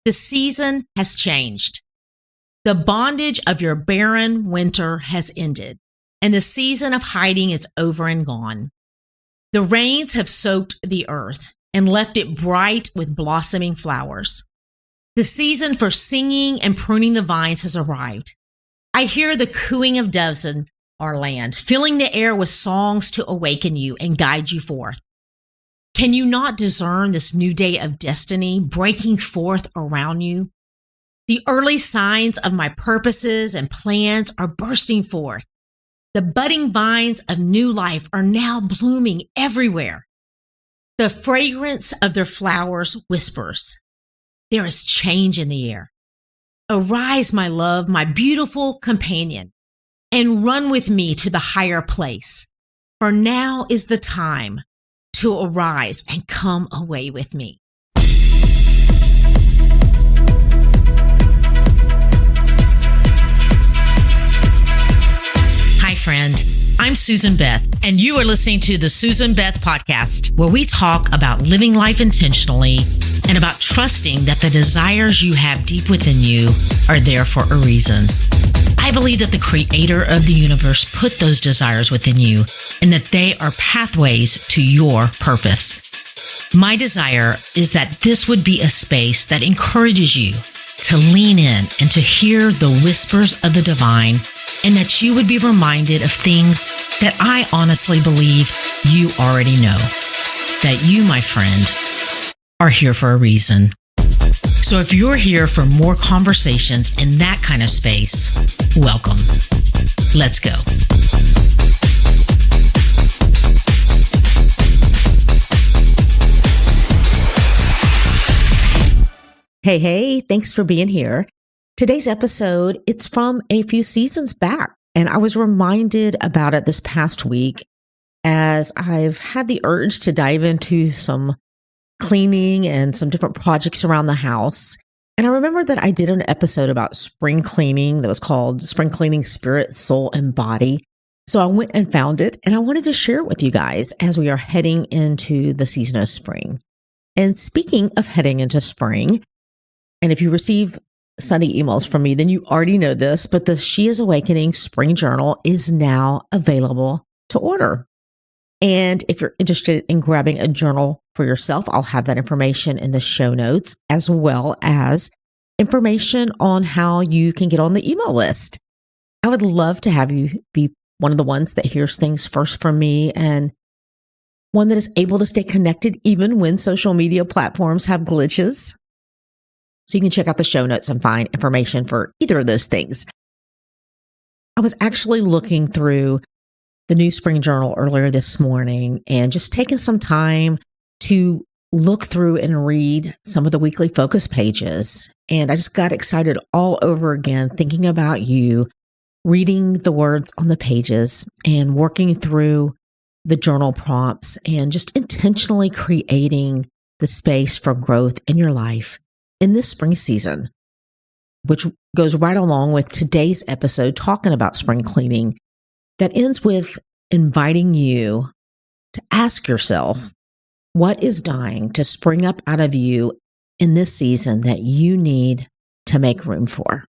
The season has changed. The bondage of your barren winter has ended, and the season of hiding is over and gone. The rains have soaked the earth and left it bright with blossoming flowers. The season for singing and pruning the vines has arrived. I hear the cooing of doves in our land, filling the air with songs to awaken you and guide you forth. Can you not discern this new day of destiny breaking forth around you? The early signs of my purposes and plans are bursting forth. The budding vines of new life are now blooming everywhere. The fragrance of their flowers whispers, there is change in the air. Arise, my love, my beautiful companion, and run with me to the higher place. For now is the time to arise and come away with me. Hi, friend. I'm Susan Beth, and you are listening to the Susan Beth Podcast, where we talk about living life intentionally and about trusting that the desires you have deep within you are there for a reason. I believe that the creator of the universe put those desires within you and that they are pathways to your purpose. My desire is that this would be a space that encourages you to lean in and to hear the whispers of the divine, and that you would be reminded of things that I honestly believe you already know. That you, my friend, are here for a reason. So if you're here for more conversations in that kind of space, welcome. Let's go. Hey, thanks for being here. Today's episode, it's from a few seasons back, and I was reminded about it this past week as I've had the urge to dive into some cleaning and some different projects around the house. And I remember that I did an episode about spring cleaning that was called Spring Cleaning Spirit, Soul, and Body. So I went and found it, and I wanted to share it with you guys as we are heading into the season of spring. And speaking of heading into spring, and if you receive Sunday emails from me, then you already know this, but the She is Awakening Spring Journal is now available to order. And if you're interested in grabbing a journal for yourself, I'll have that information in the show notes, as well as information on how you can get on the email list. I would love to have you be one of the ones that hears things first from me and one that is able to stay connected even when social media platforms have glitches. So you can check out the show notes and find information for either of those things. I was actually looking through the new Spring Journal earlier this morning and just taking some time to look through and read some of the weekly focus pages. And I just got excited all over again, thinking about you, reading the words on the pages and working through the journal prompts and just intentionally creating the space for growth in your life in this spring season, which goes right along with today's episode talking about spring cleaning, that ends with inviting you to ask yourself, what is dying to spring up out of you in this season that you need to make room for?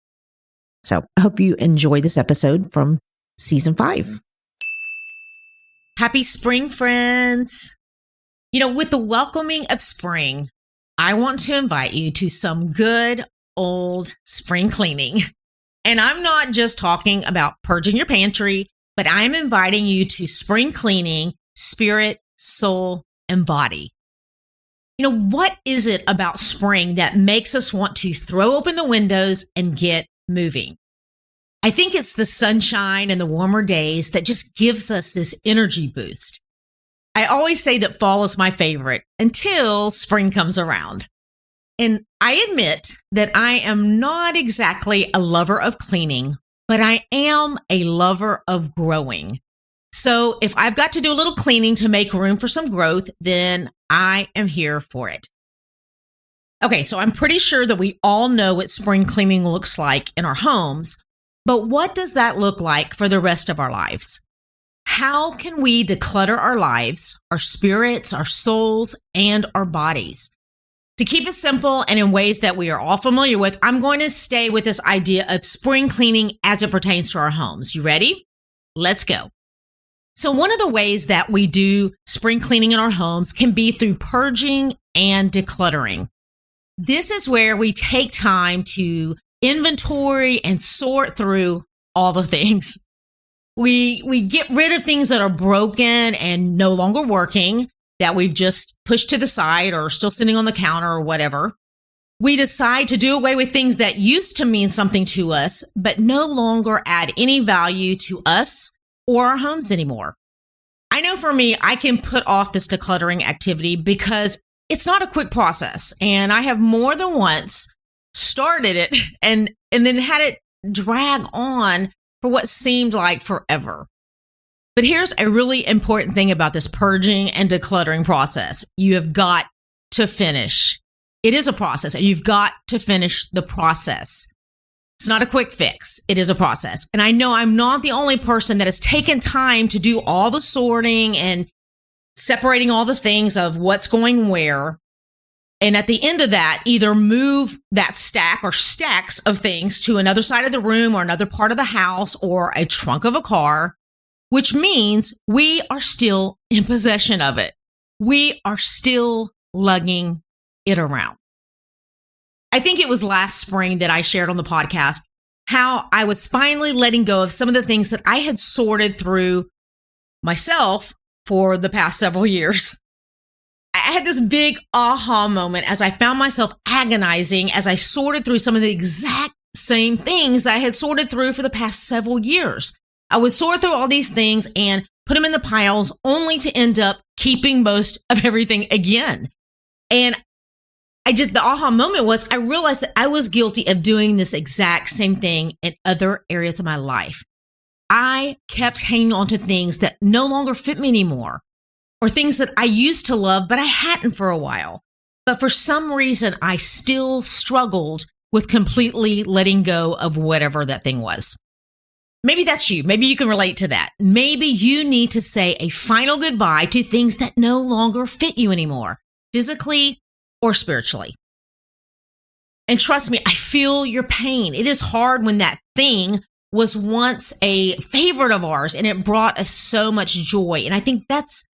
So I hope you enjoy this episode from season 5. Happy spring, friends. With the welcoming of spring, I want to invite you to some good old spring cleaning. And I'm not just talking about purging your pantry, but I'm inviting you to spring cleaning, spirit, soul, and body. What is it about spring that makes us want to throw open the windows and get moving? I think it's the sunshine and the warmer days that just gives us this energy boost. I always say that fall is my favorite until spring comes around. And I admit that I am not exactly a lover of cleaning, but I am a lover of growing. So if I've got to do a little cleaning to make room for some growth, then I am here for it. Okay, so I'm pretty sure that we all know what spring cleaning looks like in our homes, but what does that look like for the rest of our lives? How can we declutter our lives, our spirits, our souls, and our bodies? To keep it simple and in ways that we are all familiar with, I'm going to stay with this idea of spring cleaning as it pertains to our homes. You ready? Let's go. So one of the ways that we do spring cleaning in our homes can be through purging and decluttering. This is where we take time to inventory and sort through all the things. We get rid of things that are broken and no longer working, that we've just pushed to the side or still sitting on the counter or whatever. We decide to do away with things that used to mean something to us, but no longer add any value to us or our homes anymore. I know for me, I can put off this decluttering activity because it's not a quick process. And I have more than once started it and then had it drag on for what seemed like forever. But here's a really important thing about this purging and decluttering process. You have got to finish. It is a process, and you've got to finish the process. It's not a quick fix. It is a process. And I know I'm not the only person that has taken time to do all the sorting and separating all the things of what's going where. And at the end of that, either move that stack or stacks of things to another side of the room or another part of the house or a trunk of a car, which means we are still in possession of it. We are still lugging it around. I think it was last spring that I shared on the podcast how I was finally letting go of some of the things that I had sorted through myself for the past several years. I had this big aha moment as I found myself agonizing as I sorted through some of the exact same things that I had sorted through for the past several years. I would sort through all these things and put them in the piles only to end up keeping most of everything again. And the aha moment was I realized that I was guilty of doing this exact same thing in other areas of my life. I kept hanging on to things that no longer fit me anymore, or things that I used to love, but I hadn't for a while. But for some reason, I still struggled with completely letting go of whatever that thing was. Maybe that's you. Maybe you can relate to that. Maybe you need to say a final goodbye to things that no longer fit you anymore, physically or spiritually. And trust me, I feel your pain. It is hard when that thing was once a favorite of ours and it brought us so much joy. And I think that's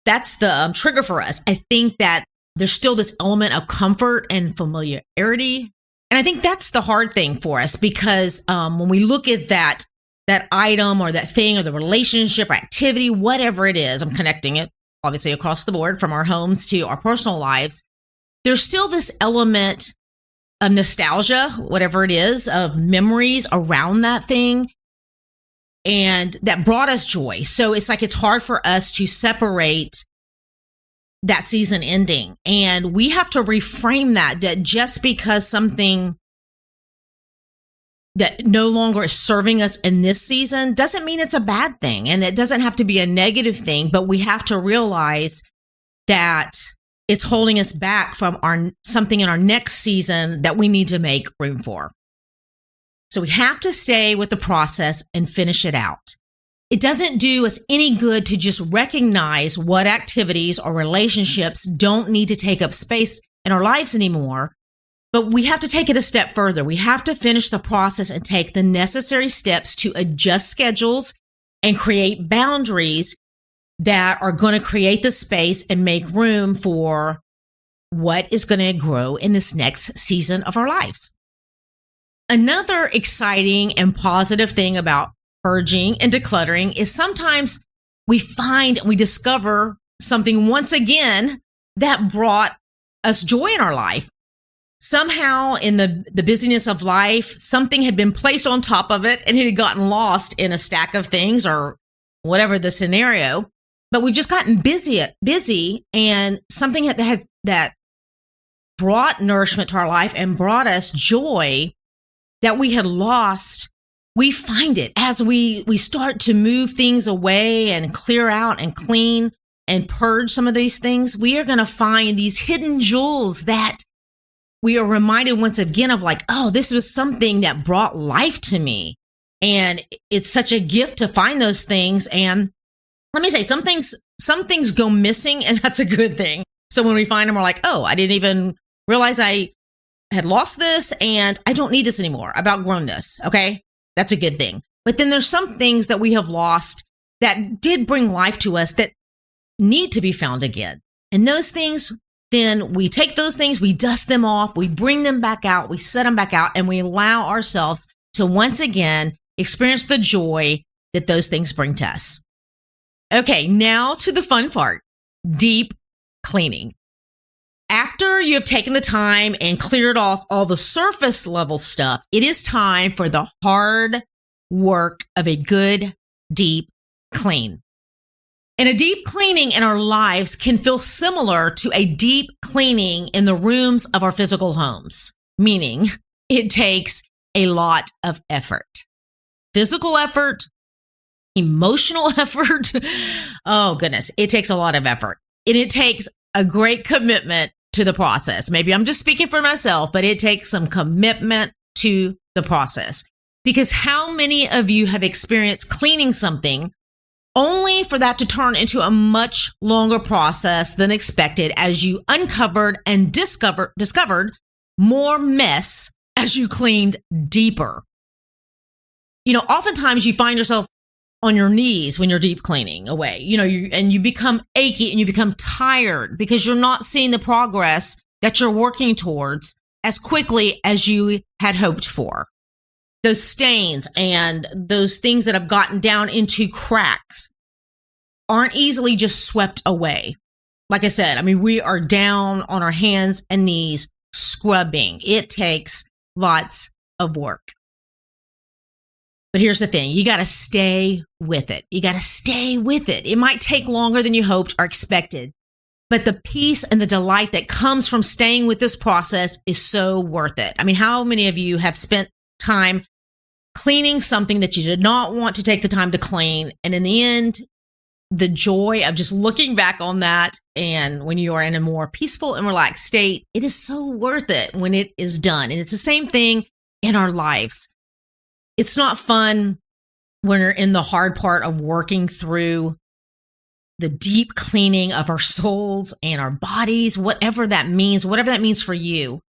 the trigger for us. I think that there's still this element of comfort and familiarity. And I think that's the hard thing for us because when we look at that item or that thing or the relationship or activity, whatever it is, I'm connecting it obviously across the board from our homes to our personal lives. There's still this element of nostalgia, whatever it is, of memories around that thing. And that brought us joy. So it's like it's hard for us to separate that season ending. And we have to reframe that just because something that no longer is serving us in this season doesn't mean it's a bad thing. And it doesn't have to be a negative thing, but we have to realize that it's holding us back from something in our next season that we need to make room for. So we have to stay with the process and finish it out. It doesn't do us any good to just recognize what activities or relationships don't need to take up space in our lives anymore, but we have to take it a step further. We have to finish the process and take the necessary steps to adjust schedules and create boundaries that are going to create the space and make room for what is going to grow in this next season of our lives. Another exciting and positive thing about purging and decluttering is sometimes we discover something once again that brought us joy in our life. Somehow in the busyness of life, something had been placed on top of it and it had gotten lost in a stack of things or whatever the scenario. But we've just gotten busy and something that brought nourishment to our life and brought us joy that we had lost, we find it as we start to move things away and clear out and clean and purge some of these things. We are going to find these hidden jewels that we are reminded once again of, like, oh, this was something that brought life to me. And it's such a gift to find those things. And let me say, some things go missing, and that's a good thing. So when we find them, we're like, oh, I didn't even Realize I had lost this and I don't need this anymore. I've outgrown this. Okay. That's a good thing. But then there's some things that we have lost that did bring life to us that need to be found again. And those things, then we take those things, we dust them off, we bring them back out, we set them back out, and we allow ourselves to once again experience the joy that those things bring to us. Okay, now to the fun part, deep cleaning. After you have taken the time and cleared off all the surface level stuff, it is time for the hard work of a good, deep clean. And a deep cleaning in our lives can feel similar to a deep cleaning in the rooms of our physical homes, meaning it takes a lot of effort. Physical effort, emotional effort. Oh, goodness. It takes a lot of effort. And it takes a great commitment to the process. Maybe I'm just speaking for myself, but it takes some commitment to the process. Because how many of you have experienced cleaning something only for that to turn into a much longer process than expected as you uncovered and discovered more mess as you cleaned deeper? You know, oftentimes you find yourself on your knees when you're deep cleaning away, and you become achy and you become tired because you're not seeing the progress that you're working towards as quickly as you had hoped for. Those stains and those things that have gotten down into cracks aren't easily just swept away. Like I said, we are down on our hands and knees scrubbing. It takes lots of work. But here's the thing. You got to stay with it. You got to stay with it. It might take longer than you hoped or expected, but the peace and the delight that comes from staying with this process is so worth it. How many of you have spent time cleaning something that you did not want to take the time to clean, and in the end, the joy of just looking back on that, and when you are in a more peaceful and relaxed state, it is so worth it when it is done. And it's the same thing in our lives. It's not fun when we're in the hard part of working through the deep cleaning of our souls and our bodies, whatever that means for you,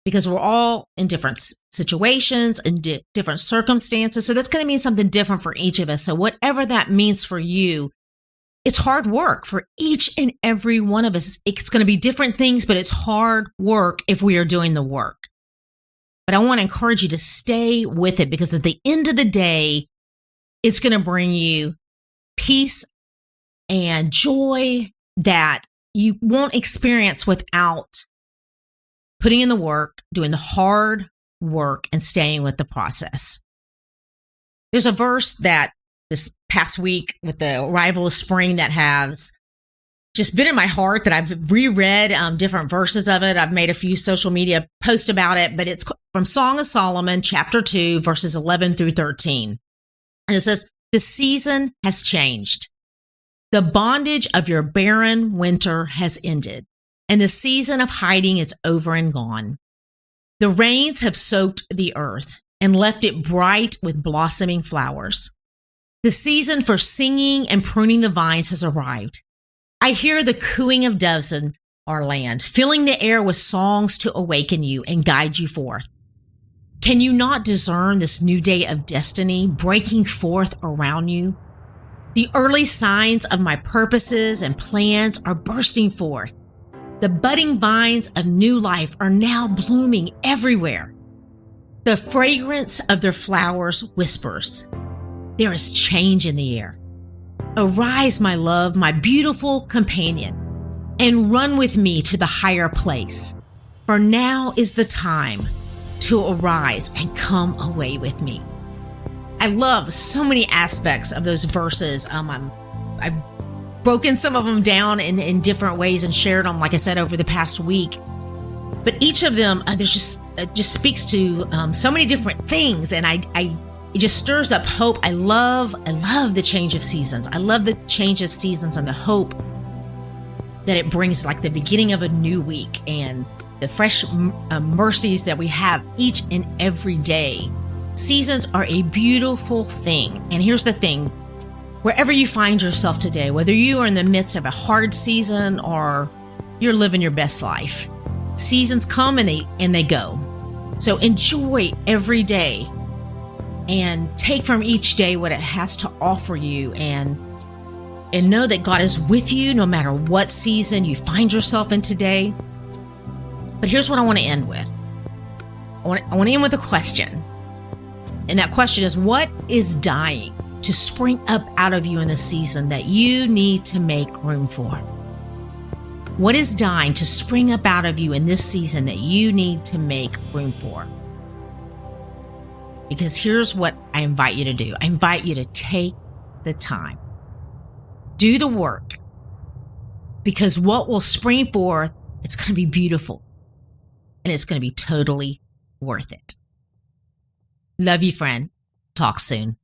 because we're all in different situations and different circumstances. So that's going to mean something different for each of us. So whatever that means for you, it's hard work for each and every one of us. It's going to be different things, but it's hard work if we are doing the work. But I want to encourage you to stay with it, because at the end of the day, it's going to bring you peace and joy that you won't experience without putting in the work, doing the hard work, and staying with the process. There's a verse that this past week with the arrival of spring that has just been in my heart that I've reread different verses of it. I've made a few social media posts about it, but it's from Song of Solomon, chapter 2, verses 11 through 13. And it says, "The season has changed. The bondage of your barren winter has ended, and the season of hiding is over and gone. The rains have soaked the earth and left it bright with blossoming flowers. The season for singing and pruning the vines has arrived. I hear the cooing of doves in our land, filling the air with songs to awaken you and guide you forth. Can you not discern this new day of destiny breaking forth around you? The early signs of my purposes and plans are bursting forth. The budding vines of new life are now blooming everywhere. The fragrance of their flowers whispers, there is change in the air. Arise, my love, my beautiful companion, and run with me to the higher place. For now is the time to arise and come away with me." I love so many aspects of those verses. I've broken some of them down in different ways and shared them, like I said, over the past week. But each of them, it just speaks to so many different things, and it just stirs up hope. I love the change of seasons. I love the change of seasons and the hope that it brings, like the beginning of a new week and the fresh mercies that we have each and every day. Seasons are a beautiful thing. And here's the thing, wherever you find yourself today, whether you are in the midst of a hard season or you're living your best life, Seasons come and they go. So enjoy every day and take from each day what it has to offer you, and know that God is with you no matter what season you find yourself in today. But here's what I want to end with. I want to end with a question. And that question is, what is dying to spring up out of you in this season that you need to make room for? What is dying to spring up out of you in this season that you need to make room for? Because here's what I invite you to do. I invite you to take the time. Do the work. Because what will spring forth, it's going to be beautiful. And it's going to be totally worth it. Love you, friend. Talk soon.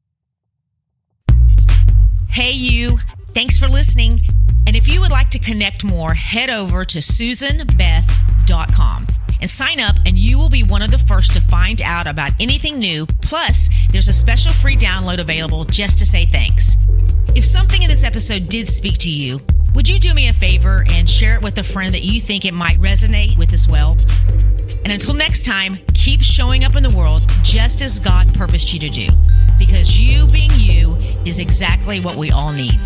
Hey, you. Thanks for listening. And if you would like to connect more, head over to susanbeth.com and sign up, and you will be one of the first to find out about anything new. Plus, there's a special free download available just to say thanks. If something in this episode did speak to you, would you do me a favor and share it with a friend that you think it might resonate with as well? And until next time, keep showing up in the world just as God purposed you to do, because you being you is exactly what we all need.